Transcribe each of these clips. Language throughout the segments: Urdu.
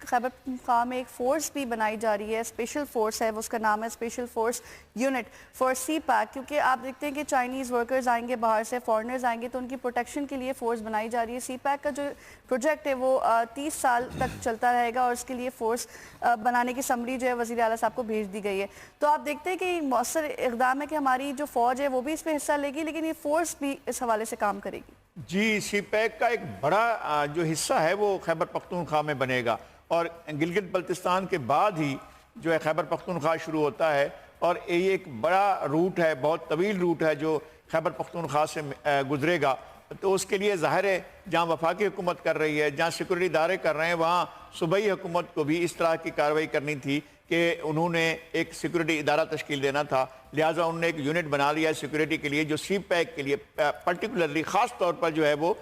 خیبر پختونخوا میں ایک فورس بھی بنائی جا رہی ہے, اسپیشل فورس ہے, اس کا نام ہے special force unit for CPEC, کیونکہ آپ دیکھتے ہیں کہ چائنیز ورکرز آئیں گے باہر سے, فارنرز آئیں گے, تو ان کی پروٹیکشن کے لیے فورس بنائی جا رہی ہے. سی پیک کا جو پروجیکٹ ہے وہ 30 سال تک چلتا رہے گا, اور اس کے لیے فورس بنانے کی سمری جو ہے وزیر اعلیٰ صاحب کو بھیج دی گئی ہے. تو آپ دیکھتے ہیں کہ مؤثر اقدام ہے کہ ہماری جو فوج ہے وہ بھی اس میں حصہ لے گی, لیکن یہ فورس بھی اس حوالے سے کام کرے گی. جی, سی پیک کا ایک بڑا جو حصہ ہے وہ خیبر پختونخوا میں بنے گا, اور گلگت بلتستان کے بعد ہی جو ہے خیبر پختونخوا شروع ہوتا ہے, اور یہ ایک بڑا روٹ ہے, بہت طویل روٹ ہے جو خیبر پختونخوا سے گزرے گا. تو اس کے لیے ظاہر ہے جہاں وفاقی حکومت کر رہی ہے, جہاں سیکورٹی ادارے کر رہے ہیں, وہاں صوبائی حکومت کو بھی اس طرح کی کارروائی کرنی تھی کہ انہوں نے ایک سیکورٹی ادارہ تشکیل دینا تھا. لہٰذا انہوں نے ایک یونٹ بنا لیا ہے سیکورٹی کے لیے, جو سی پیک کے لیے پرٹیکولرلی خاص طور پر جو ہے وہ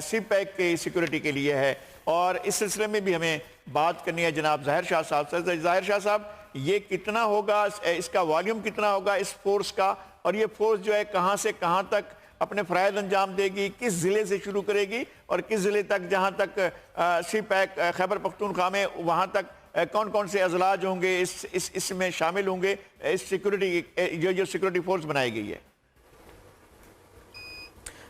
سی پیک کی سیکورٹی کے لیے ہے. اور اس سلسلے میں بھی ہمیں بات کرنی ہے جناب ظاہر شاہ صاحب سے. ظاہر شاہ صاحب, یہ کتنا ہوگا, اس کا والیوم کتنا ہوگا اس فورس کا, اور یہ فورس جو ہے کہاں سے کہاں تک اپنے فرائض انجام دے گی, کس ضلع سے شروع کرے گی, اور کس ضلع تک جہاں تک سی پیک خیبر پختونخوا میں وہاں تک کون کون سے اضلاع ہوں گے اس میں شامل ہوں گے, اس سیکورٹی جو سیکورٹی فورس بنائی گئی ہے؟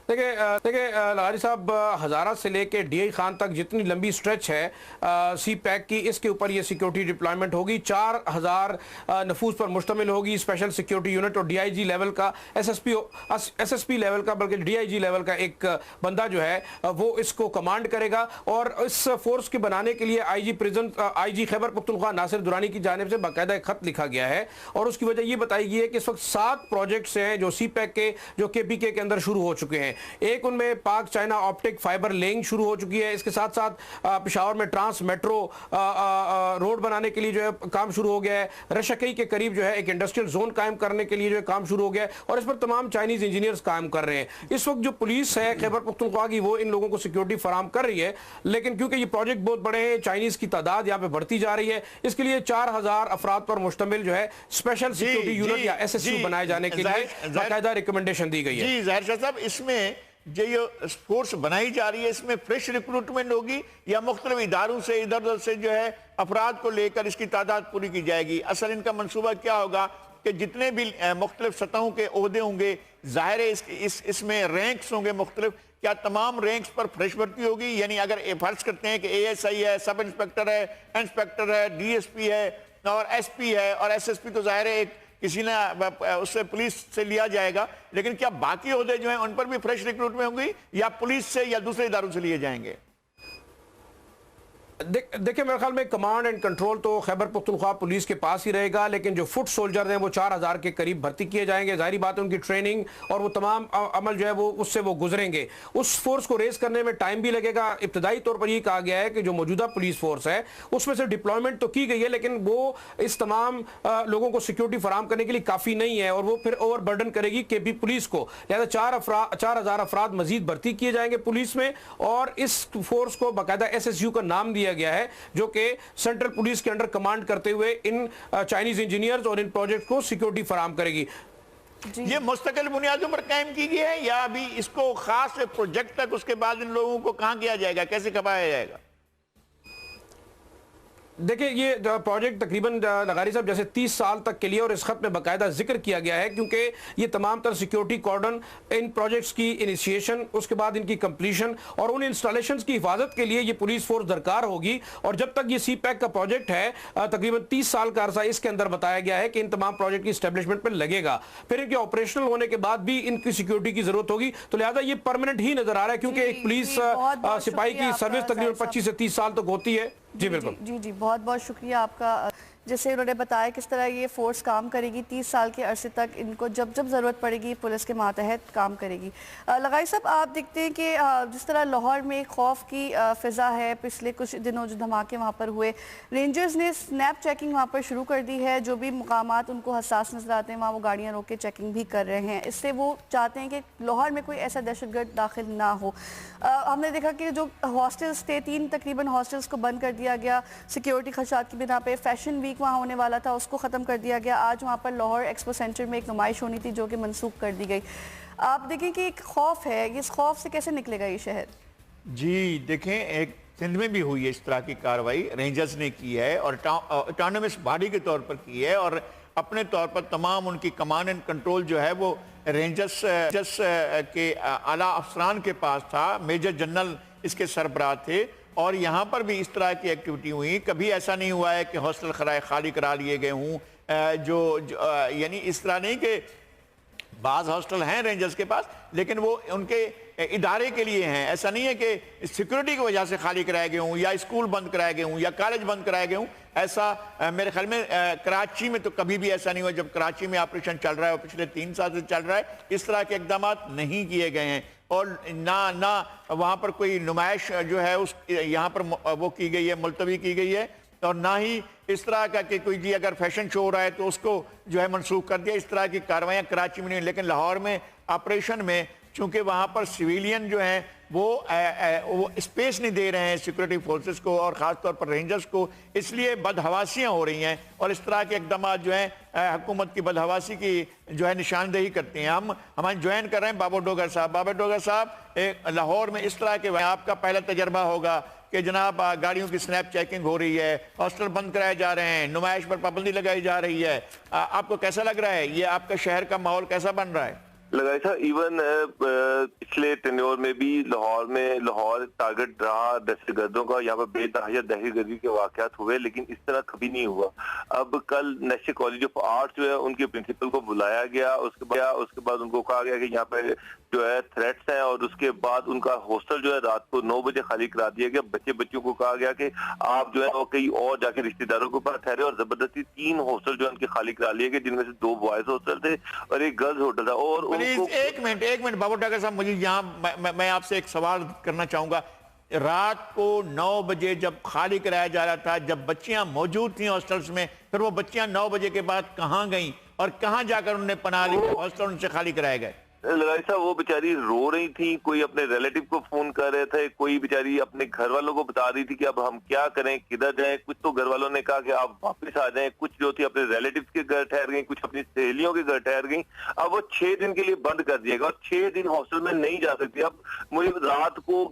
دیکھیں لغاری صاحب, ہزارہ سے لے کے ڈی آئی خان تک جتنی لمبی سٹریچ ہے سی پیک کی, اس کے اوپر یہ سیکیورٹی ڈپلائمنٹ ہوگی. 4000 نفوذ پر مشتمل ہوگی. اسپیشل سیکیورٹی یونٹ اور ڈی آئی جی لیول کا, ایس ایس پی لیول کا, بلکہ ڈی آئی جی لیول کا ایک بندہ جو ہے وہ اس کو کمانڈ کرے گا. اور اس فورس کے بنانے کے لیے آئی جی خیبر پختونخوا ناصر درانی کی جانب سے باقاعدہ ایک خط لکھا گیا ہے, اور اس کی وجہ یہ بتائی گئی ہے کہ اس وقت 7 پروجیکٹس ہیں جو سی پیک کے, جو کے پی کے اندر شروع ہو چکے ہیں. ایک ان میں پاک چائنا آپٹک فائبر لینگ شروع ہو چکی ہے. اس کے ساتھ ساتھ پشاور میں ٹرانس میٹرو روڈ بنانے کے لیے جو ہے کام شروع ہو گیا ہے. رشکئی کے قریب جو ہے ایک انڈسٹریل زون قائم کرنے کے لیے جو ہے کام شروع ہو گیا ہے, اور اس پر تمام چائنیز انجینئرز کام کر رہے ہیں. اس وقت جو پولیس ہے خیبر پختونخوا کی, وہ ان لوگوں کو سیکیورٹی فراہم کر رہی ہے, لیکن کیونکہ یہ پروجیکٹ بہت بڑے ہیں, چائنیز کی تعداد یہاں پہ بڑھتی جا رہی ہے, اس کے لیے 4000 افراد پر مشتمل جو ہے اسپیشل سیکیورٹی یونٹ یا ایس ایس یو بنائے جانے کے لیے باقاعدہ ریکمنڈیشن دی گئی ہے. جی ظاہر شاہ صاحب, اس میں جو یہ فورس بنائی جا رہی ہے, اس میں فریش ریکروٹمنٹ ہوگی یا مختلف اداروں سے ادھر ادھر سے جو ہے افراد کو لے کر اس کی تعداد پوری کی جائے گی؟ اصل ان کا منصوبہ کیا ہوگا کہ جتنے بھی مختلف سطحوں کے عہدے ہوں گے, ظاہر ہے اس میں رینکس ہوں گے مختلف, کیا تمام رینکس پر فریش بھرتی ہوگی؟ یعنی اگر فرض کرتے ہیں کہ اے ایس آئی ہے, سب انسپیکٹر ہے, انسپیکٹر ہے, ڈی ایس پی ہے, اور ایس پی ہے, اور ایس ایس پی تو ظاہر ہے ایک کسی نے اس سے پولیس سے لیا جائے گا, لیکن کیا باقی عہدے جو ہیں ان پر بھی فریش ریکروٹ میں ہوں گی یا پولیس سے یا دوسرے اداروں سے لیے جائیں گے؟ دیکھیں میرے خیال میں کمانڈ اینڈ کنٹرول تو خیبر پختونخوا پولیس کے پاس ہی رہے گا, لیکن جو فٹ سولجر ہیں وہ 4000 کے قریب بھرتی کیے جائیں گے. ظاہری بات ہے ان کی ٹریننگ اور وہ تمام عمل جو ہے وہ اس سے وہ گزریں گے. اس فورس کو ریز کرنے میں ٹائم بھی لگے گا. ابتدائی طور پر یہ کہا گیا ہے کہ جو موجودہ پولیس فورس ہے اس میں سے ڈپلائمنٹ تو کی گئی ہے, لیکن وہ اس تمام لوگوں کو سیکیورٹی فراہم کرنے کے لیے کافی نہیں ہے, اور وہ پھر اوور برڈن کرے گی کے پی پولیس کو. لہذا 4000 افراد مزید بھرتی کیے جائیں گے پولیس میں, اور اس فورس کو باقاعدہ ایس ایس یو کا نام دیا گیا ہے, جو کہ سینٹرل پولیس کے انڈر کمانڈ کرتے ہوئے ان چائنیز انجینئرز اور ان پروجیکٹ کو سیکیورٹی فراہم کرے گی. یہ مستقل بنیادوں پر قائم کی گئی ہے یا ابھی اس کو خاص پروجیکٹ تک اس کے بعد ان لوگوں کو کہاں کیا جائے گا, کیسے کھپایا جائے گا؟ دیکھیں یہ پروجیکٹ تقریباً لغاری صاحب جیسے 30 سال تک کے لیے, اور اس خط میں باقاعدہ ذکر کیا گیا ہے, کیونکہ یہ تمام تر سیکیورٹی کارڈن ان پروجیکٹس کی انیشیشن, اس کے بعد ان کی کمپلیشن اور ان انسٹالیشنز کی حفاظت کے لیے یہ پولیس فورس درکار ہوگی. اور جب تک یہ سی پیک کا پروجیکٹ ہے تقریباً 30 سال کا عرصہ اس کے اندر بتایا گیا ہے کہ ان تمام پروجیکٹ کی اسٹیبلشمنٹ پہ لگے گا. پھر ان کے آپریشنل ہونے کے بعد بھی ان کی سیکیورٹی کی ضرورت ہوگی, تو لہذا یہ پرماننٹ ہی نظر آ رہا ہے, کیونکہ ایک پولیس سپاہی کی سروس تقریباً 25 سے 30 سال تک ہوتی ہے. جی بالکل. جی بہت بہت شکریہ آپ کا, جیسے انہوں نے بتایا کس طرح یہ فورس کام کرے گی 30 سال کے عرصے تک, ان کو جب ضرورت پڑے گی پولیس کے ماتحت کام کرے گی. لغائی صاحب آپ دیکھتے ہیں کہ جس طرح لاہور میں خوف کی فضا ہے, پچھلے کچھ دنوں جو دھماکے وہاں پر ہوئے, رینجرز نے سنیپ چیکنگ وہاں پر شروع کر دی ہے. جو بھی مقامات ان کو حساس نظر آتے ہیں وہاں وہ گاڑیاں روک کے چیکنگ بھی کر رہے ہیں. اس سے وہ چاہتے ہیں کہ لاہور میں کوئی ایسا دہشت گرد داخل نہ ہو. ہم نے دیکھا کہ جو ہاسٹلز تھے 3 تقریباً ہاسٹلز کو بند کر دیا گیا سیکیورٹی خدشات کی بنا پہ. فیشن ویک وہاں ہونے والا تھا, اس کو ختم کر دیا گیا. آج وہاں پر لاہور ایکسپو سینٹر میں ایک نمائش ہونی تھی جو کہ منسوخ کر دی گئی. آپ دیکھیں کہ ایک خوف ہے, اس خوف سے کیسے نکلے گا یہ شہر؟ جی دیکھیں, ایک سندھ میں بھی ہوئی ہے اس طرح کی کاروائی، رینجرز نے کی ہے اور اٹانومس باڈی کے طور پر کی ہے، اور اپنے طور پر تمام ان کی کمانڈ اینڈ کنٹرول جو ہے وہ رینجرز کے اعلیٰ افسران کے پاس تھا، میجر جنرل اس کے سربراہ تھے، اور یہاں پر بھی اس طرح کی ایکٹیویٹی ہوئی. کبھی ایسا نہیں ہوا ہے کہ ہاسٹل خالی کرا لیے گئے ہوں، یعنی اس طرح نہیں کہ بعض ہاسٹل ہیں رینجرز کے پاس لیکن وہ ان کے ادارے کے لیے ہیں، ایسا نہیں ہے کہ سیکورٹی کی وجہ سے خالی کرائے گئے ہوں یا اسکول بند کرائے گئے ہوں یا کالج بند کرائے گئے ہوں. ایسا میرے خیال میں کراچی میں تو کبھی بھی ایسا نہیں ہوا، جب کراچی میں آپریشن چل رہا ہے اور پچھلے 3 سال سے چل رہا ہے، اس طرح کے اقدامات نہیں کیے گئے ہیں. اور نہ وہاں پر کوئی نمائش جو ہے یہاں پر وہ کی گئی ہے، ملتوی کی گئی ہے، اور نہ ہی اس طرح کا کہ کوئی جی اگر فیشن شو ہو رہا ہے تو اس کو جو ہے منسوخ کر دیا. اس طرح کی کاروائیاں کراچی میں نہیں، لیکن لاہور میں آپریشن میں چونکہ وہاں پر سویلین جو ہیں وہ اسپیس نہیں دے رہے ہیں سیکورٹی فورسز کو اور خاص طور پر رینجرز کو، اس لیے بدحواسیاں ہو رہی ہیں اور اس طرح کے اقدامات جو ہیں حکومت کی بدحواسی کی جو ہے نشاندہی کرتے ہیں. ہمیں جوائن کر رہے ہیں بابر ڈوگر صاحب. بابر ڈوگر صاحب، لاہور میں اس طرح کے آپ کا پہلا تجربہ ہوگا کہ جناب گاڑیوں کی سنیپ چیکنگ ہو رہی ہے، ہاسٹل بند کرائے جا رہے ہیں، نمائش پر پابندی لگائی جا رہی ہے. آپ کو کیسا لگ رہا ہے؟ یہ آپ کا شہر کا ماحول کیسا بن رہا ہے؟ لگائی صاحب ایون پچھلے ٹینیور میں بھی لاہور ٹارگٹ رہا دہشت گردوں کا. یہاں پر بے تحاشا دہشت گردی کے واقعات ہوئے لیکن اس طرح کبھی نہیں ہوا. اب کل نیشنل کالج آف آرٹ جو ہے ان کے پرنسپل کو بلایا گیا، اس کے بعد ان کو کہا گیا کہ یہاں پہ جو ہے تھریٹس ہیں، اور اس کے بعد ان کا ہاسٹل جو ہے رات کو 9 بجے خالی کرا دیا گیا. بچوں کو کہا گیا کہ آپ جو ہے وہ کہیں اور جا کے رشتہ داروں کے پاس ٹھہرے، اور زبردستی 3 ہاسٹل جو ہے ان کے خالی کرا لیے گئے، جن میں سے 2 بوائز ہاسٹل تھے اور ایک گرلز ہاسٹل تھا. اور ایک منٹ بابر ڈاکٹر صاحب، مجھے یہاں میں آپ سے ایک سوال کرنا چاہوں گا. رات کو 9 بجے جب خالی کرایا جا رہا تھا، جب بچیاں موجود تھیں ہاسٹلز میں، پھر وہ بچیاں 9 بجے کے بعد کہاں گئیں اور کہاں جا کر انہوں نے پناہ لی؟ ہاسٹل ان سے خالی کرائے گئے. لگائی صاحب وہ بیچاری رو رہی تھی، کوئی اپنے ریلیٹیو کو فون کر رہے تھے، کوئی بیچاری اپنے گھر والوں کو بتا رہی تھی کہ اب ہم کیا کریں، کدھر جائیں. کچھ تو گھر والوں نے کہا کہ آپ واپس آ جائیں، کچھ جو تھی اپنے ریلیٹیو کے گھر ٹھہر گئیں، کچھ اپنی سہیلیوں کے گھر ٹھہر گئیں. اب وہ 6 دن کے لیے بند کر دیا گیا اور 6 دن ہاسٹل میں نہیں جا سکتی. اب مجھے رات کو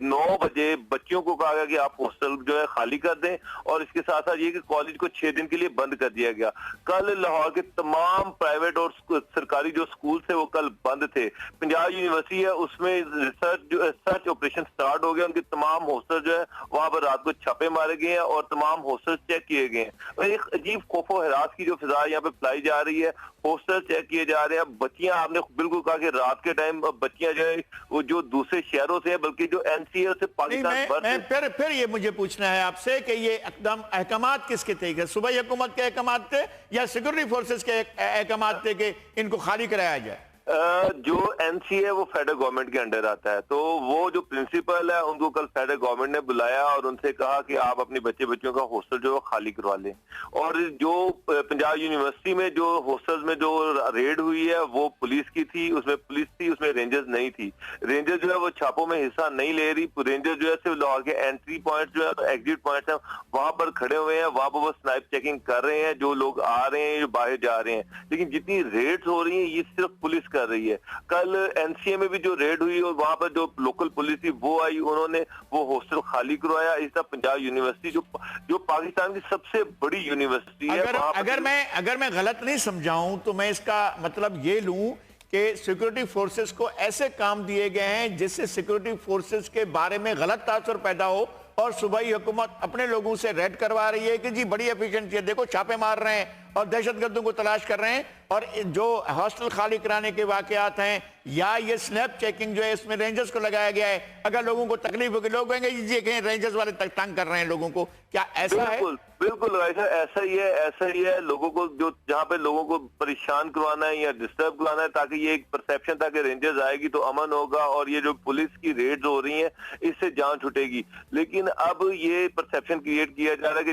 9 بجے بچیوں کو کہا گیا کہ آپ ہاسٹل جو ہے خالی کر دیں، اور اس کے ساتھ ساتھ یہ کہ کالج کو 6 دن کے لیے بند کر دیا گیا. کل لاہور کے تمام پرائیویٹ اور سرکاری جو سکول تھے وہ کل بند تھے. پنجاب یونیورسٹی ہے اس میں سرچ آپریشن سٹارٹ ہو گیا. ان کے تمام ہاسٹل جو ہے وہاں پر رات کو چھاپے مارے گئے ہیں اور تمام ہاسٹل چیک کیے گئے ہیں. ایک عجیب خوف و ہراس کی جو فضا یہاں پہ پھیلائی جا رہی ہے، ہاسٹل چیک کیے جا رہے ہیں. بچیاں، آپ نے بالکل کہا کہ رات کے ٹائم بچیاں جو ہے وہ جو دوسرے شہروں سے ہیں بلکہ جو NCA سے پاکستان پھر یہ مجھے پوچھنا ہے آپ سے کہ یہ احکامات کس کے تھے؟ صوبائی حکومت کے احکامات تھے یا سیکورٹی فورسز کے احکامات تھے کہ ان کو خالی کرایا جائے؟ جو NCA ہے وہ فیڈرل گورنمنٹ کے انڈر آتا ہے، تو وہ جو پرنسپل ہے ان کو کل فیڈرل گورنمنٹ نے بلایا اور ان سے کہا کہ آپ اپنی بچوں کا ہاسٹل جو خالی کروا لیں. اور جو پنجاب یونیورسٹی میں جو ہاسٹل میں جو ریڈ ہوئی ہے وہ پولیس کی تھی، اس میں پولیس تھی، اس میں رینجرز نہیں تھی. رینجر جو ہے وہ چھاپوں میں حصہ نہیں لے رہی. رینجر جو ہے صرف لاہور کے انٹری پوائنٹ جو ہے ایگزٹ پوائنٹس ہیں وہاں پر کھڑے ہوئے ہیں، وہاں پر وہ سنائپ چیکنگ کر رہے ہیں جو لوگ آ رہے ہیں جو باہر جا رہے ہیں. لیکن جتنی ریڈز ہو رہی ہیں یہ صرف پولیس کر رہی ہے. کل NCA میں بھی جو ریڈ ہوئی اور وہاں پر جو لوکل پولیس تھی وہ آئی، انہوں نے وہ ہاسٹل خالی کروایا. اس طرح پنجاب یونیورسٹی جو پاکستان کی سب سے بڑی یونیورسٹی ہے، اگر میں غلط نہیں سمجھاؤں تو میں اس کا مطلب یہ لوں کہ سیکورٹی فورسز کو ایسے کام دیے گئے ہیں جس سے سیکورٹی فورسز کے بارے میں غلط تاثر پیدا ہو اور صوبائی حکومت اپنے لوگوں سے ریڈ کروا رہی ہے کہ جی بڑی ایفیشنسی ہے، دیکھو چھاپے مار رہے ہیں اور دہشت گردوں کو تلاش کر رہے ہیں. اور جو ہاسٹل خالی کرانے کے واقعات ہیں یا یہ سنیپ چیکنگ جو ہے اس میں رینجرز کو لگایا گیا ہے، اگر لوگوں کو تکلیف ہوگی لوگ کہیں گے یہ کہیں رینجرز والے تنگ کر رہے ہیں لوگوں کو، کیا ایسا ہے؟ بالکل ایسا ہی ہے. لوگوں کو جو جہاں پہ لوگوں کو پریشان کروانا ہے یا ڈسٹرب کروانا ہے تاکہ یہ ایک پرسیپشن تھا کہ رینجرز آئے گی تو امن ہوگا اور یہ جو پولیس کی ریڈز ہو رہی ہیں اس سے جان چھٹے گی. لیکن اب یہ پرسیپشن کریٹ کیا جا رہا ہے کہ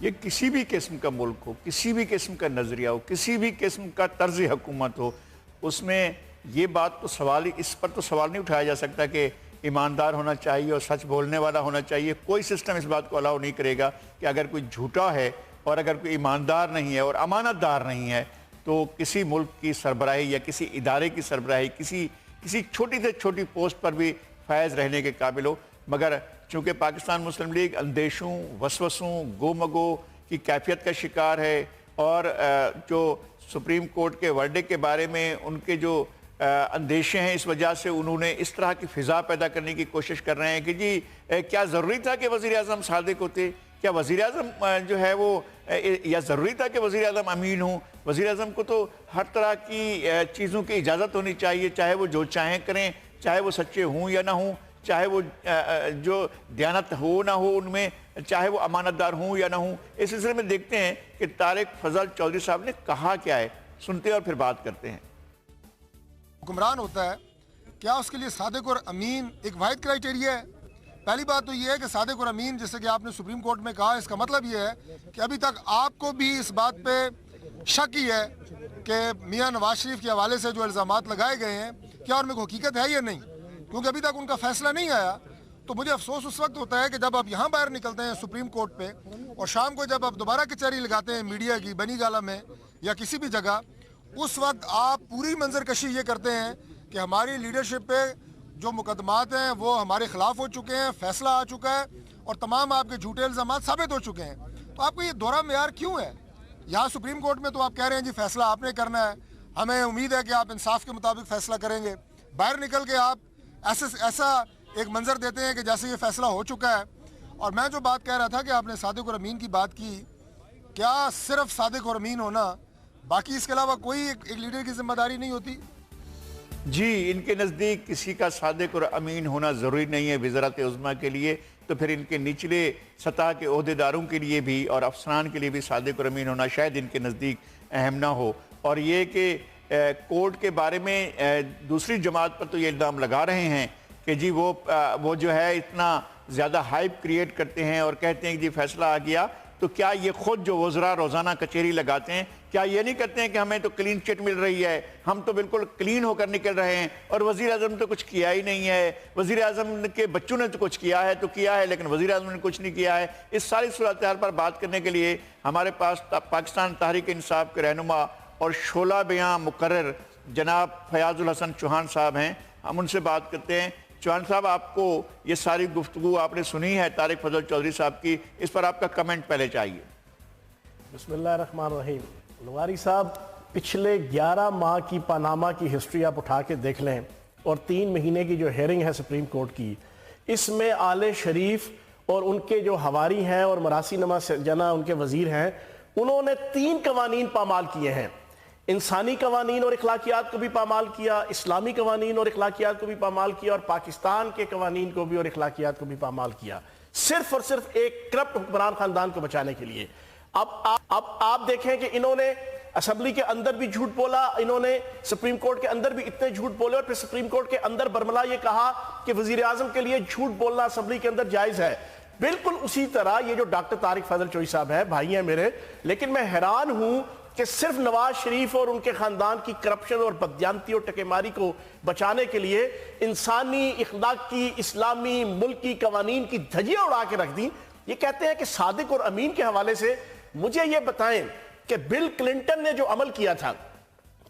یہ کسی بھی قسم کا ملک ہو، کسی بھی قسم کا نظریہ ہو، کسی بھی قسم کا طرز حکومت ہو، اس میں یہ بات تو اس پر تو سوال نہیں اٹھایا جا سکتا کہ ایماندار ہونا چاہیے اور سچ بولنے والا ہونا چاہیے. کوئی سسٹم اس بات کو الاؤ نہیں کرے گا کہ اگر کوئی جھوٹا ہے اور اگر کوئی ایماندار نہیں ہے اور امانت دار نہیں ہے تو کسی ملک کی سربراہی یا کسی ادارے کی سربراہی کسی چھوٹی سے چھوٹی پوسٹ پر بھی فائز رہنے کے قابل ہو. مگر چونکہ پاکستان مسلم لیگ اندیشوں، وسوسوں، گو مگو کی کیفیت کا شکار ہے اور جو سپریم کورٹ کے ورڈکٹ کے بارے میں ان کے جو اندیشے ہیں، اس وجہ سے انہوں نے اس طرح کی فضا پیدا کرنے کی کوشش کر رہے ہیں کہ جی کیا ضروری تھا کہ وزیر اعظم صادق ہوتے؟ کیا وزیر اعظم جو ہے وہ یا ضروری تھا کہ وزیر اعظم امین ہوں؟ وزیر اعظم کو تو ہر طرح کی چیزوں کی اجازت ہونی چاہیے، چاہے وہ جو چاہیں کریں، چاہے وہ سچے ہوں یا نہ ہوں، چاہے وہ جو دیانت ہو نہ ہو ان میں، چاہے وہ امانت دار ہوں یا نہ ہوں. اس سلسلے میں دیکھتے ہیں کہ طارق فضل چودھری صاحب نے کہا کیا ہے، سنتے ہیں اور پھر بات کرتے ہیں. حکمران ہوتا ہے، کیا اس کے لیے صادق اور امین ایک واحد کرائیٹیریا ہے؟ پہلی بات تو یہ ہے کہ صادق اور امین جیسے کہ آپ نے سپریم کورٹ میں کہا، اس کا مطلب یہ ہے کہ ابھی تک آپ کو بھی اس بات پہ شک ہی ہے کہ میاں نواز شریف کے حوالے سے جو الزامات لگائے گئے ہیں کیا ان میں کوئی حقیقت ہے یا نہیں، کیونکہ ابھی تک ان کا فیصلہ نہیں آیا. تو مجھے افسوس اس وقت ہوتا ہے کہ جب آپ یہاں باہر نکلتے ہیں سپریم کورٹ پہ اور شام کو جب آپ دوبارہ کچہری لگاتے ہیں میڈیا کی بنی گالہ میں یا کسی بھی جگہ، اس وقت آپ پوری منظر کشی یہ کرتے ہیں کہ ہماری لیڈرشپ پہ جو مقدمات ہیں وہ ہمارے خلاف ہو چکے ہیں، فیصلہ آ چکا ہے اور تمام آپ کے جھوٹے الزامات ثابت ہو چکے ہیں. تو آپ کو یہ دورہ معیار کیوں ہے؟ یہاں سپریم کورٹ میں تو آپ کہہ رہے ہیں جی فیصلہ آپ نے کرنا ہے، ہمیں امید ہے کہ آپ انصاف کے مطابق فیصلہ کریں گے. باہر نکل کے آپ ایسا ایک منظر دیتے ہیں کہ جیسے یہ فیصلہ ہو چکا ہے. اور میں جو بات کہہ رہا تھا کہ آپ نے صادق اور امین کی بات کی، کیا صرف صادق اور امین ہونا، باقی اس کے علاوہ کوئی ایک لیڈر کی ذمہ داری نہیں ہوتی؟ جی، ان کے نزدیک کسی کا صادق اور امین ہونا ضروری نہیں ہے وزارت عظمیٰ کے لیے، تو پھر ان کے نچلے سطح کے عہدیداروں کے لیے بھی اور افسران کے لیے بھی صادق اور امین ہونا شاید ان کے نزدیک اہم نہ ہو. اور یہ کہ کورٹ کے بارے میں دوسری جماعت پر تو یہ الزام لگا رہے ہیں کہ جی وہ جو ہے اتنا زیادہ ہائپ کریٹ کرتے ہیں اور کہتے ہیں کہ جی فیصلہ آ گیا. تو کیا یہ خود جو وزراء روزانہ کچہری لگاتے ہیں کیا یہ نہیں کہتے ہیں کہ ہمیں تو کلین چٹ مل رہی ہے، ہم تو بالکل کلین ہو کر نکل رہے ہیں اور وزیر اعظم نے تو کچھ کیا ہی نہیں ہے، وزیر اعظم کے بچوں نے تو کچھ کیا ہے لیکن وزیر اعظم نے کچھ نہیں کیا ہے. اس ساری صورتحال پر بات کرنے کے لیے ہمارے پاس پاکستان تحریک انصاف کے رہنما اور شعلہ بیان مقرر جناب فیاض الحسن چوہان صاحب ہیں. ہم ان سے بات کرتے ہیں. چوہان صاحب، آپ کو یہ ساری گفتگو آپ نے سنی ہے طارق فضل چودھری صاحب کی، اس پر آپ کا کمنٹ پہلے چاہیے. بسم اللہ الرحمن الرحیم. لغاری صاحب، پچھلے 11 ماہ کی پاناما کی ہسٹری آپ اٹھا کے دیکھ لیں اور 3 مہینے کی جو ہیئرنگ ہے سپریم کورٹ کی، اس میں آل شریف اور ان کے جو ہواری ہیں اور مراسی نما جنا ان کے وزیر ہیں، انہوں نے 3 قوانین پامال کیے ہیں. انسانی قوانین اور اخلاقیات کو بھی پامال کیا، اسلامی قوانین اور اخلاقیات کو بھی پامال کیا اور پاکستان کے قوانین کو بھی اور اخلاقیات کو بھی پامال کیا، صرف اور صرف ایک کرپٹ حکمران خاندان کو بچانے کے لیے. اب آپ دیکھیں کہ انہوں نے اسمبلی کے اندر بھی جھوٹ بولا، انہوں نے سپریم کورٹ کے اندر بھی اتنے جھوٹ بولے اور پھر سپریم کورٹ کے اندر برملا یہ کہا کہ وزیر اعظم کے لیے جھوٹ بولنا اسمبلی کے اندر جائز ہے. بالکل اسی طرح یہ جو ڈاکٹر طارق فضل چودھری صاحب ہیں، بھائی ہیں میرے، لیکن میں حیران ہوں کہ صرف نواز شریف اور ان کے خاندان کی کرپشن اور بددیانتی اور ٹکے ماری کو بچانے کے لیے انسانی، اخلاقی، اسلامی، ملکی قوانین کی دھجیاں اڑا کے رکھ دیں. یہ کہتے ہیں کہ صادق اور امین کے حوالے سے مجھے یہ بتائیں کہ بل کلنٹن نے جو عمل کیا تھا،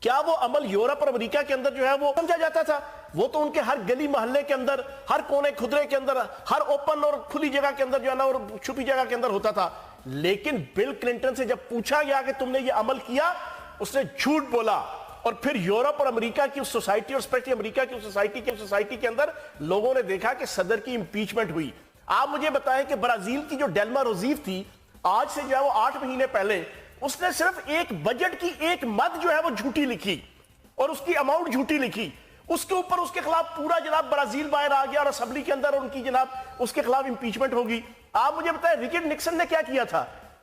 کیا وہ عمل یورپ اور امریکہ کے اندر جو ہے وہ سمجھا جاتا تھا؟ وہ تو ان کے ہر گلی محلے کے اندر، ہر کونے کھدرے کے اندر، ہر اوپن اور کھلی جگہ کے اندر جو ہے نا اور چھپی جگہ کے اندر ہوتا تھا. لیکن بل کلنٹن سے جب پوچھا گیا کہ تم نے یہ عمل کیا، اس نے جھوٹ بولا. اور پھر یورپ اور امریکہ کی اس سوسائٹی اور اسپیشلی امریکہ کی سوسائٹی کے اندر لوگوں نے دیکھا کہ صدر کی امپیچمنٹ ہوئی. آپ مجھے بتائیں کہ برازیل کی جو ڈیلما روزیف تھی، آج سے جو ہے وہ 8 مہینے پہلے اس نے صرف ایک بجٹ کی ایک مد جو ہے وہ جھوٹی لکھی اور اس کی اماؤنٹ جھوٹی لکھی. اس کے اوپر اس کے خلاف پورا جناب برازیل باہر آ گیا اور اسمبلی کے اندر ان کی جناب اس کے خلاف امپیچمنٹ ہوگی. آپ مجھے بتائیں ریچرڈ نکسن نے کیا کیا تھا؟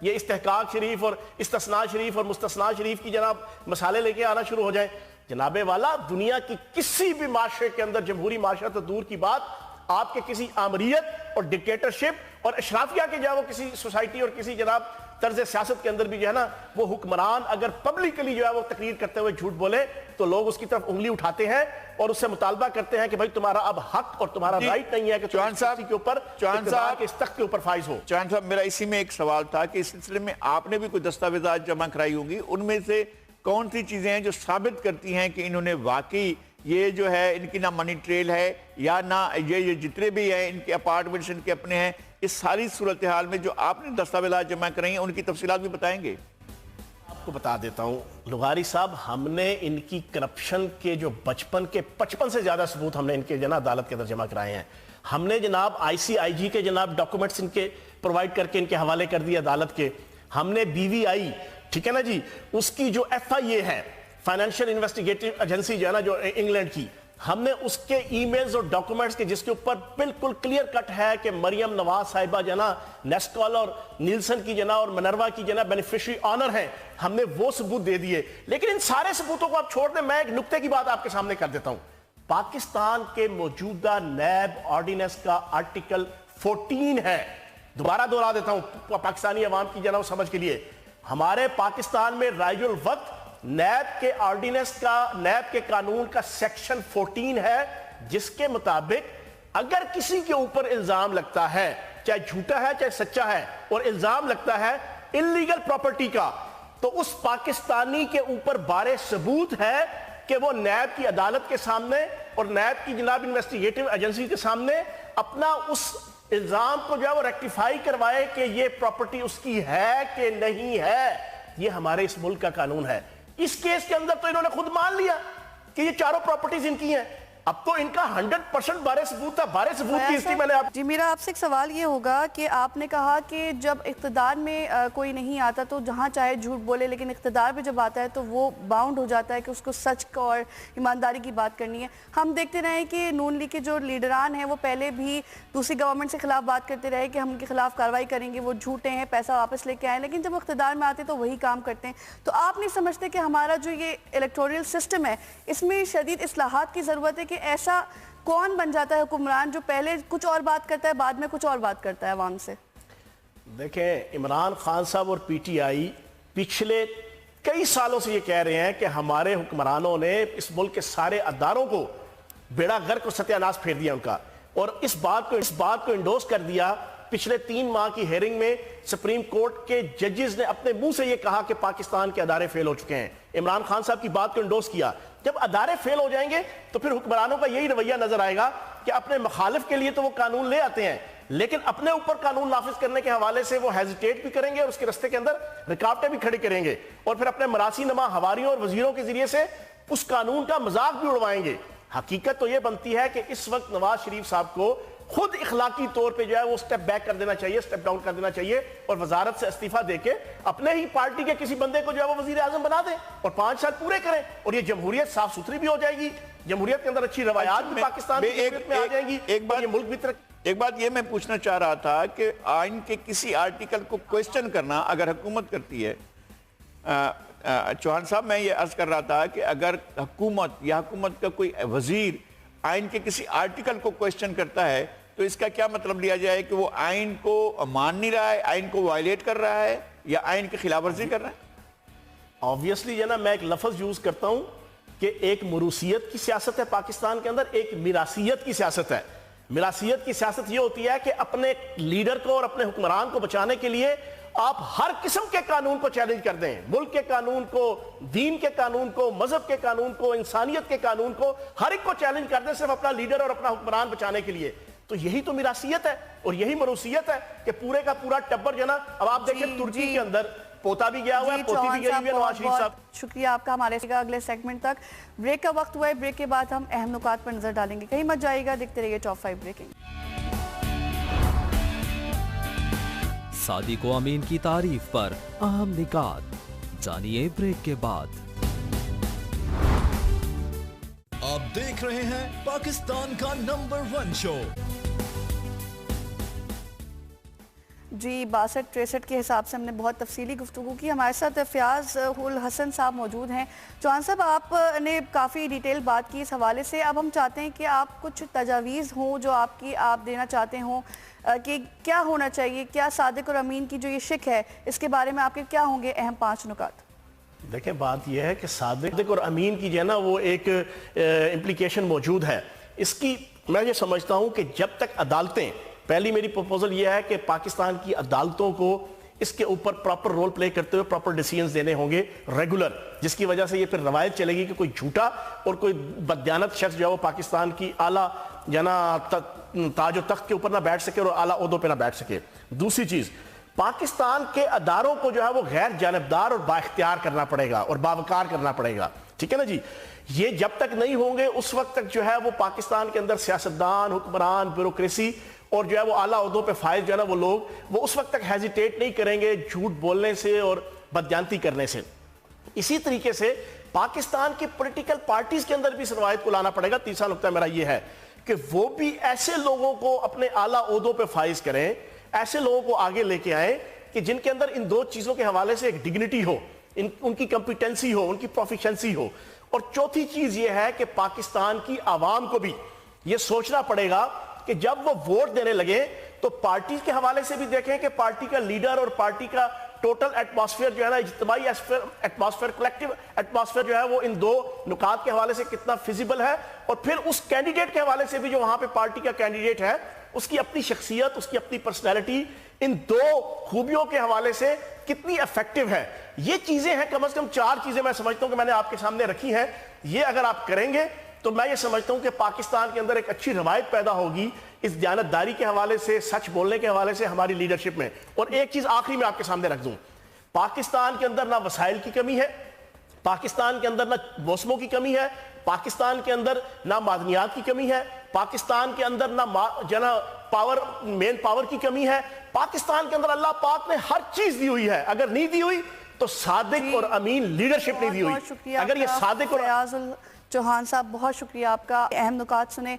یہ استحقاق شریف اور استثناء شریف اور مستثناء شریف کی جناب مسالے لے کے آنا شروع ہو جائیں. جناب والا دنیا کی کسی بھی معاشرے کے اندر جمہوری معاشرہ تو دور کی بات, آپ کے کسی آمریت اور ڈکٹیٹرشپ اور اشرافیہ کے جو ہے وہ کسی سوسائٹی اور کسی جناب طرز سیاست کے اندر بھی جو ہے نا وہ حکمران اگر پبلکلی جو ہے وہ تقریر کرتے ہوئے جھوٹ بولے تو لوگ اس کی طرف انگلی اٹھاتے ہیں اور اس سے مطالبہ کرتے ہیں کہ بھائی تمہارا اب حق اور تمہارا رائٹ نہیں ہے کہ چوہان صاحب کے اوپر اقتدار کے اس تخت کے اوپر فائز ہو. چوہان صاحب میرا اسی میں ایک سوال تھا کہ اس سلسلے میں آپ نے بھی کوئی دستاویزات جمع کرائی ہوں گی, ان میں سے کون سی چیزیں ہیں جو ثابت کرتی ہیں کہ انہوں نے واقعی یہ جو ہے ان کی نہ منی ٹریل ہے یا نہ یہ جتنے بھی ہیں ان کے اپارٹمنٹس ان کے اپنے ہیں, اس ساری صورتحال میں جو آپ نے دستاویزات جمع کرائی ہیں ان کی تفصیلات بھی بتائیں گے؟ آپ کو بتا دیتا ہوں لغاری صاحب, ہم نے ان کی کرپشن کے جو 55 سے زیادہ ثبوت ہم نے ان کے جناب عدالت کے اندر جمع کرائے ہیں. ہم نے جناب ICIG کے جناب ڈاکومنٹس ان کے پرووائڈ کر کے ان کے حوالے کر دی عدالت کے. ہم نے BVI, ٹھیک ہے نا جی, اس کی جو FIA ہے فائنینشیل انویسٹیگیٹو ایجنسی جو ہے نا جو انگلینڈ کی, ہم نے اس کے ای میلز اور ڈاکومنٹس کے جس کے اوپر بالکل کلیئر کٹ ہے کہ مریم نواز صاحبہ جنا نیسکال اور نیلسن کی جنا اور منروا کی جنا بینیفیشری آنر ہیں, ہم نے وہ ثبوت دے دیے. لیکن ان سارے ثبوتوں کو آپ چھوڑ دیں, میں ایک نکتے کی بات آپ کے سامنے کر دیتا ہوں. پاکستان کے موجودہ نیب آرڈیننس کا آرٹیکل 14 ہے, دوبارہ دہرا دیتا ہوں پاکستانی عوام کی جنا سمجھ کے لیے. ہمارے پاکستان میں رائج الوقت نیب کے آرڈیننس کا, نیب کے قانون کا سیکشن 14 ہے, جس کے مطابق اگر کسی کے اوپر الزام لگتا ہے, چاہے جھوٹا ہے چاہے سچا ہے, اور الزام لگتا ہے انلیگل پراپرٹی کا, تو اس پاکستانی کے اوپر بارے ثبوت ہے کہ وہ نیب کی عدالت کے سامنے اور نیب کی جناب انویسٹیگیٹو ایجنسی کے سامنے اپنا اس الزام کو جو ہے وہ ریکٹیفائی کروائے کہ یہ پراپرٹی اس کی ہے کہ نہیں ہے. یہ ہمارے اس ملک کا قانون ہے. اس کیس کے اندر تو انہوں نے خود مان لیا کہ یہ چاروں پراپرٹیز ان کی ہیں. اب تو ان کا 100% بارے ثبوت تھا. بارے ثبوت کی اس لیے میں نے جی میرا آپ سے ایک سوال یہ ہوگا کہ آپ نے کہا کہ جب اقتدار میں کوئی نہیں آتا تو جہاں چاہے جھوٹ بولے, لیکن اقتدار پہ جب آتا ہے تو وہ باؤنڈ ہو جاتا ہے کہ اس کو سچ کا اور ایمانداری کی بات کرنی ہے. ہم دیکھتے رہے کہ نون لیگ کے جو لیڈران ہیں وہ پہلے بھی دوسری گورنمنٹ سے خلاف بات کرتے رہے کہ ہم ان کے خلاف کارروائی کریں گے, وہ جھوٹے ہیں, پیسہ واپس لے کے آئیں, لیکن جب وہ اقتدار میں آتے تو وہی کام کرتے ہیں. تو آپ نہیں سمجھتے کہ ہمارا جو یہ الیکٹوریل سسٹم ہے اس میں شدید اصلاحات کی ضرورت ہے کہ ایسا کون بن جاتا ہے حکمران جو پہلے کچھ اور بات کرتا ہے بعد میں کچھ اور بات کرتا ہے عوام سے؟ دیکھیں عمران خان صاحب اور PTI پچھلے کئی سالوں سے یہ کہہ رہے ہیں کہ ہمارے حکمرانوں نے اس ملک کے سارے اداروں کو بیڑا غرق اور ستیہ ناش پھیر دیا ان کا, اور اس بات کو انڈوس کر دیا. پچھلے 3 ماہ کی ہیرنگ میں سپریم کورٹ کے ججز نے اپنے منہ سے یہ کہا کہ پاکستان کے ادارے فیل ہو چکے ہیں. عمران خان صاحب کی بات کو انڈوس کیا. جب ادارے فیل ہو جائیں گے تو پھر حکمرانوں کا یہی رویہ نظر آئے گا کہ اپنے مخالف کے لیے تو وہ قانون لے آتے ہیں, لیکن اپنے اوپر قانون نافذ کرنے کے حوالے سے وہ ہیزیٹیٹ بھی کریں گے اور اس کے رستے کے اندر رکاوٹیں بھی کھڑی کریں گے, اور پھر اپنے مراسی نما حواریوں اور وزیروں کے ذریعے سے اس قانون کا مذاق بھی اڑوائیں گے. حقیقت تو یہ بنتی ہے کہ اس وقت نواز شریف صاحب کو خود اخلاقی طور پہ جو ہے وہ سٹیپ بیک کر دینا چاہیے, سٹیپ ڈاؤن کر دینا چاہیے, اور وزارت سے استعفیٰ دے کے اپنے ہی پارٹی کے کسی بندے کو جو ہے وہ وزیر اعظم بنا دیں اور 5 سال پورے کریں, اور یہ جمہوریت صاف ستھری بھی ہو جائے گی, جمہوریت کے اندر اچھی روایات بھی پاکستان کی جمہوریت میں آ جائیں گی, اور یہ ملک بھی ترقی. ایک بات یہ میں پوچھنا چاہ رہا تھا کہ آئین کے کسی آرٹیکل کو کوئسچن کرنا اگر حکومت کرتی ہے, چوہان صاحب میں یہ عرض کر رہا تھا کہ اگر حکومت یا حکومت کا کوئی وزیر آئین کے کسی آرٹیکل کو کوئسچن کرتا ہے تو اس کا کیا مطلب لیا جائے کہ وہ آئین کو مان نہیں رہا ہے, آئین کو وائلیٹ کر رہا ہے یا آئین کی خلاف ورزی کر رہا ہے؟ آبویسلی جو نا میں ایک لفظ یوز کرتا ہوں کہ ایک موروثیت کی سیاست ہے پاکستان کے اندر, ایک میراثیت کی سیاست ہے. میراثیت کی سیاست یہ ہوتی ہے کہ اپنے لیڈر کو اور اپنے حکمران کو بچانے کے لیے آپ ہر قسم کے قانون کو چیلنج کر دیں, ملک کے قانون کو, دین کے قانون کو, مذہب کے قانون کو, انسانیت کے قانون کو, ہر ایک کو چیلنج کر دیں صرف اپنا لیڈر اور اپنا حکمران بچانے کے لیے. تو یہی تو میراثیت ہے اور یہی موروثیت ہے کہ پورے کا پورا ٹبر جو نا, اب آپ دیکھیں ترکی کے اندر پوتا بھی گیا ہوا ہے, پوتی بھی گئی ہوئی ہے نواز شریف صاحب. شکریہ آپ کا ہمارے اگلے سیگمنٹ تک. بریک کا وقت ہوا ہے, بریک کے بعد ہم اہم نکات پر نظر ڈالیں گے, کہیں مت جائے گا, دیکھتے رہیے ٹاپ 5 بریکنگ. صادق و امین کی تعریف پر اہم نکات جانیے بریک کے بعد. آپ دیکھ رہے ہیں پاکستان کا نمبر 1 شو. جی 62-63 کے حساب سے ہم نے بہت تفصیلی گفتگو کی. ہمارے ساتھ فیاض الحسن صاحب موجود ہیں. چوہان صاحب آپ نے کافی ڈیٹیل بات کی اس حوالے سے. اب ہم چاہتے ہیں کہ آپ کچھ تجاویز ہوں جو آپ دینا چاہتے ہوں کہ کیا ہونا چاہیے, کیا صادق اور امین کی جو یہ شک ہے اس کے بارے میں آپ کے کیا ہوں گے اہم 5 نکات؟ دیکھیں بات یہ ہے کہ صادق اور امین کی جو ہے نا وہ ایک امپلیکیشن موجود ہے. اس کی میں یہ سمجھتا ہوں کہ جب تک عدالتیں, پہلی میری پروپوزل یہ ہے کہ پاکستان کی عدالتوں کو اس کے اوپر پراپر رول پلے کرتے ہوئے پراپر ڈیسیژنز دینے ہوں گے ریگولر, جس کی وجہ سے یہ پھر روایت چلے گی کہ کوئی جھوٹا اور کوئی بددیانت شخص جو ہے وہ پاکستان کی اعلیٰ جنا تاج و تخت کے اوپر نہ بیٹھ سکے اور اعلیٰ عہدوں پہ نہ بیٹھ سکے. دوسری چیز, پاکستان کے اداروں کو جو ہے وہ غیر جانبدار اور با اختیار کرنا پڑے گا اور باوقار کرنا پڑے گا. ٹھیک ہے نا جی. یہ جب تک نہیں ہوں گے اس وقت تک جو ہے وہ پاکستان کے اندر سیاستدان, حکمران, بیوروکریسی اور جو ہے وہ اعلیٰ عہدوں پہ فائز جو ہے نا وہ لوگ وہ اس وقت تک ہیزیٹیٹ نہیں کریں گے جھوٹ بولنے سے اور بددیانتی کرنے سے. اسی طریقے سے پاکستان کی پولیٹیکل پارٹیز کے اندر بھی اس روایت کو لانا پڑے گا. تیسرا نقطہ میرا یہ ہے کہ وہ بھی ایسے لوگوں کو اپنے اعلیٰ عہدوں پہ فائز کریں, ایسے لوگوں کو آگے لے کے آئیں کہ جن کے اندر ان 2 چیزوں کے حوالے سے ایک ڈگنیٹی ہو, ان کی کمپیٹنسی ہو, ان کی پروفیشنسی ہو. اور چوتھی چیز یہ ہے کہ پاکستان کی عوام کو بھی یہ سوچنا پڑے گا کہ جب وہ ووٹ دینے لگے تو پارٹی کے حوالے سے بھی دیکھیں کہ پارٹی کا لیڈر اور پارٹی کا ٹوٹل ایٹماسفیئر جو ہے نا, اجتماعی ایٹماسفیئر, کلیکٹیو ایٹماسفیئر جو ہے وہ ان 2 نکات کے حوالے سے کتنا فیزیبل ہے, اور پھر اس کینڈیڈیٹ کے حوالے سے بھی جو وہاں پہ پارٹی کا کینڈیڈیٹ ہے اس کی اپنی شخصیت, اس کی اپنی پرسنالٹی ان 2 خوبیوں کے حوالے سے کتنی افیکٹو ہے. یہ چیزیں ہیں, کم از کم 4 چیزیں میں سمجھتا ہوں کہ میں نے آپ کے سامنے رکھی ہیں. یہ اگر آپ کریں گے تو میں یہ سمجھتا ہوں کہ پاکستان کے اندر ایک اچھی روایت پیدا ہوگی اس دیانتداری کے حوالے سے, سچ بولنے کے حوالے سے ہماری لیڈرشپ میں. اور ایک چیز آخری میں آپ کے سامنے رکھ دوں, پاکستان کے اندر نہ وسائل کی کمی ہے, پاکستان کے اندر نہ موسموں کی کمی ہے, پاکستان کے اندر نہ معدنیات کی کمی ہے, پاکستان کے اندر نہ مین پاور کی کمی ہے. پاکستان کے اندر اللہ پاک نے ہر چیز دی ہوئی ہے. اگر نہیں دی ہوئی تو صادق اور امین لیڈرشپ نہیں دی ہوئی. اگر یہ صادق اور فیاض چوہان صاحب بہت شکریہ آپ کا, اہم نکات سنے.